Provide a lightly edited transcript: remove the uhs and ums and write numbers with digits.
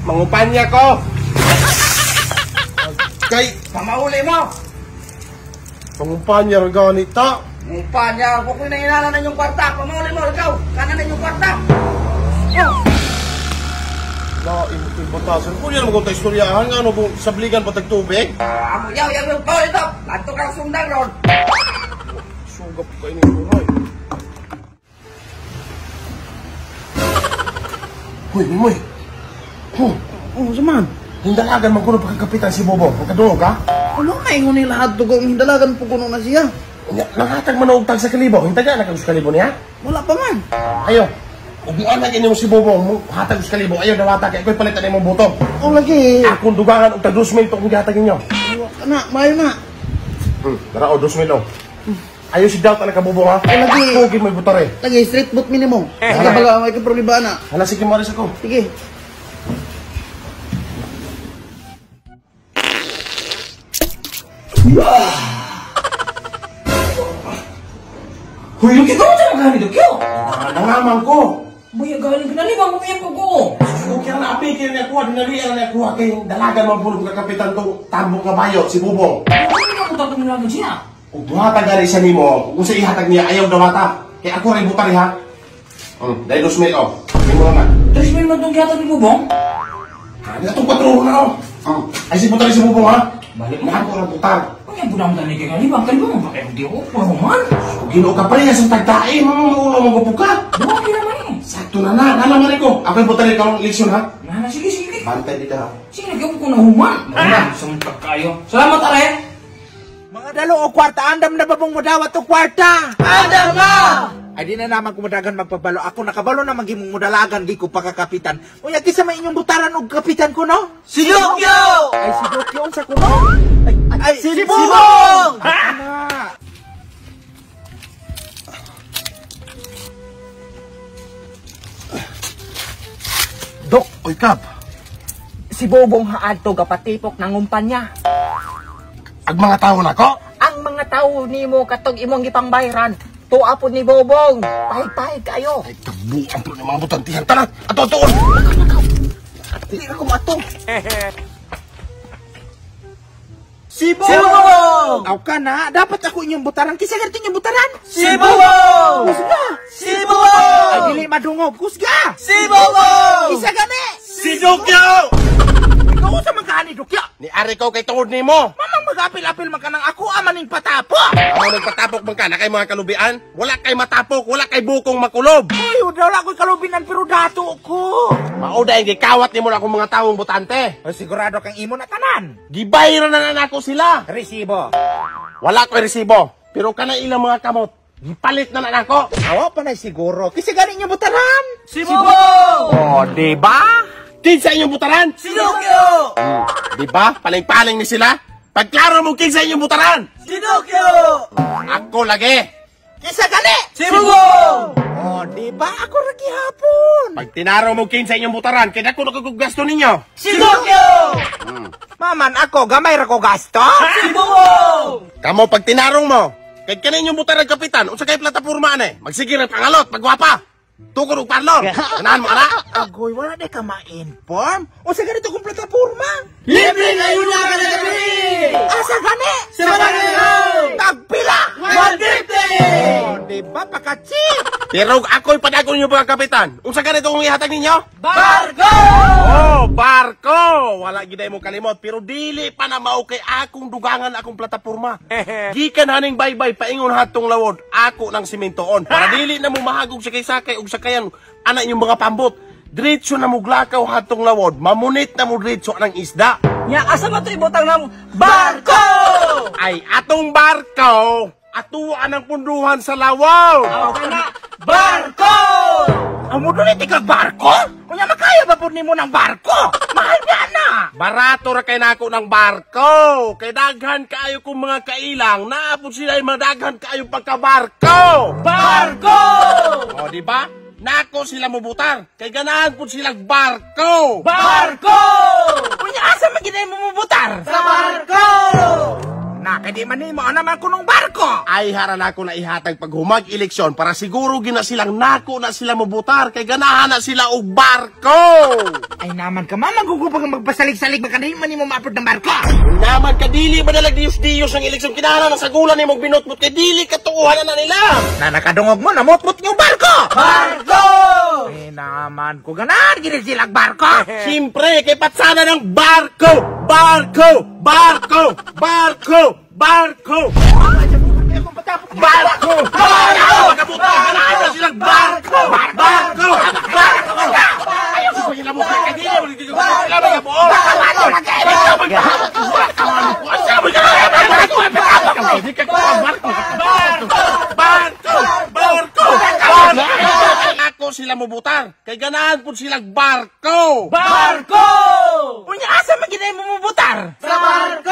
Mangupanya ko. Kay, pamauli mo. Pangupanya rin ganita. Mangupanya, kung inainala na yung kwarta, pamauli mo, ikaw. Kanan na yung kwarta. Yung batasan. Kung yan magkong taistoryahan nga, ano kung sabligan patag tubig? Amo yaw, yung tol ito. Lanto kang sundang ron. Sugap ka ini buhay. Huy, Mimoy. Saman? Hindalagan man kuno pagkakapitan si Bobo. Pagkadungog ka? Ano na yung lahat to kung hindalagan po kuno na siya? Nangatag man og tag sa kalibo. Hintaga na kag sa kalibo niya? Wala pa man. Ayo. Ug mo anak ini mo si Bobo, mo hatag sa kalibo. Ayo dawata kay koy palitan imong buto. O lagi. Akong dugangan og tag 2,000 to kung gihatag ninyo. Kana, mayo na. Dara o 2,000 o. Ayo si Daut anak ka Bobo ha. Lagi. Ako gid mo butare. Lagi, street boot minimum. Sige baga, may problema na. Hala sige mo rin ako. Sige. Huy, Duki, kamo sa nagani, Duki? Nangamang ko. Buya galing ka na libang, buya ko ko. Susuki ang naapikir niya kuha, dinalian niya kuha kay dalagan man pulong kapitan tong tambok nga bayo, si Bubong. Ano na ko tatong nilagan siya? Kung buhatag nga rin siya nimo, kung sa ihatag niya, ayaw dawata. Kaya ako rin butari ha. Dahil 2,000 o. Hindi mo naman. Terus may nagtong gihatag ni Bubong? Hindi na itong 4 na o. Ay si butari si Bubong ha. Balik mo. Mahal ko lang butar. Kung yung budang tani kay kalibang, kalibang mo, bakit hindi ako? Pulahuman. Kung ginoo ka pa rin sa tagdae, mamamaulo mo buka. Buwag naman eh. Sakto na na, nalaman ko. Ako yung butari ka ng leksyon ha. Nana, sige, sige. Bantay dito ha. Sige, nagyan ko na human. Sumpag kayo. Salamat, are. Mga dalo o kwarta, andam na babong mudawat o kwarta? Andam na! Ay di na naman kumadagan magpabalo. Ako nakabalo na maging mudalagan, di ko pagkakapitan. Unya, kisa may inyong butaran o kapitan ko, no? Si Dokyo! Ay, si Dokyo, sa ko, no? Ay, si Bubong! Ha? Dok, oy Kap. Si Bobong haadto gapatipok ng umpanya. Ag mga tao na ko. Ang mga tao nimo katog imong gipangbayran, tuwa po ni Bobong. Pahig-pahig kayo. Ay, kabuang po ng mga butantihan. Tara, ato-atoon. Hindi na kumato. Si Bubong! Aw ka na, dapat ako inyong butaran. Kisa ganito inyong butaran? Si Bubong! Kusga! Si Bubong! Ay, dili madungog. Kusga! Si Bubong! Kisa gani! Si Dokyo! Ikaw sa magkani, Dokyo? Ni Ari ko kay tungod ni mo. Mamang mag-apil-apil man ka ng ako, amaning patapo! Ako nagpatapok man ka na kay mga kalubian. Wala kay matapok, wala kay bukong makulob. Ay, wala ako'y kalubinan, pero dato ko! Mauda yung gikawat ni mo na akong mga taong butante. Ay, sigurado kang imo na tanan. Gibayro na nako sila. Resibo. Wala ko resibo. Pero kana ilang mga kamot. Gipalit na nako. Awa pa na siguro. Kasi galing niyo butaran. Si Oh, di ba? Kinsa inyong butaran? Si Dokyo! Di ba? Paling-paling ni sila. Pagklaro mo kinsa inyong butaran. Si Dokyo! Ako lagi. Kisa gali! Si Bubong! Oh, di ba? Ako lagi hapon. Pag tinaro mo kinsa inyong butaran, kaya ako nakagasto ninyo. Si Dokyo! Maman, ako, gamay ra ko gasto? Si Bubong! Kamo pag tinarong mo, kay kaninyong butaran kapitan, unsa kay plataporma ane? Magsige ng pangalot, pagwapa. Tukod og parlor. Ganahan mo ana? Agoy, wala na ka ma-inform? O sa ganito kong plataforma? Libre na yun na ka na gabi! Asa gani? Sa Barangay! Tagpila! 150! Oh, di ba? Pakachip! Pero ako'y padagon niyo mga kapitan. Unsa ganito kung ihatag ninyo? Barko! Oh, barko! Wala giday mo kalimot, pero dili pa na mao kay akong dugangan akong plataporma. Gikan haning baybay paingon hatong lawod, ako ng simentoon. Para dili na mo mahagog sa sakay ug sakayan ana inyong mga pambot. Diretso na mo glakaw hatong lawod, mamunit na mo diretso ng isda. Nya asa man to ibutang ng barko? Ay atong barko, atuan ang punduhan sa lawod. Okay na. Barko! Amo doon kag barko? Kunya makaya ba po nimo ng barko? Mahal nga na! Barato ra kay nako ng barko. Kay daghan kaayo kong mga kailang, naapod sila ay madaghan kaayo pagkabarko. Barko! O di ba? Nako sila mubutar. Kay ganahan pud sila barko. Barko! Kunya asa maginay mo mubutar? Sa barko! Na, kay di man nimo naman kunong barko. Ay haran ako na ihatag pag humag eleksyon para siguro gina silang nako na sila mabutar kay ganahan na sila og barko. Ay naman ka mamagugupag magpasalig-salig baka di man nimo maapod ng barko. Naman kadili madalag diyos-diyos ang eleksyon kinahanglan ng sagulan nimong binutbut kay dili katuuhan na nila. Na nakadungog mo namutmut yung barko. Barko! Ay naman ko ganahan gini silang barko. Siyempre kay patsana ng barko. Barko! Barko! Barko! Barko! Barko! Magabutan ganahan na silang barko. Barko! Barko! Ayoko ko yung lamok kay dili mo dito ko sila magabuo. Ako sila mubutar kay ganahan pud silang barko. Barko! Unya asa man gid mo mubutar? Sa barko!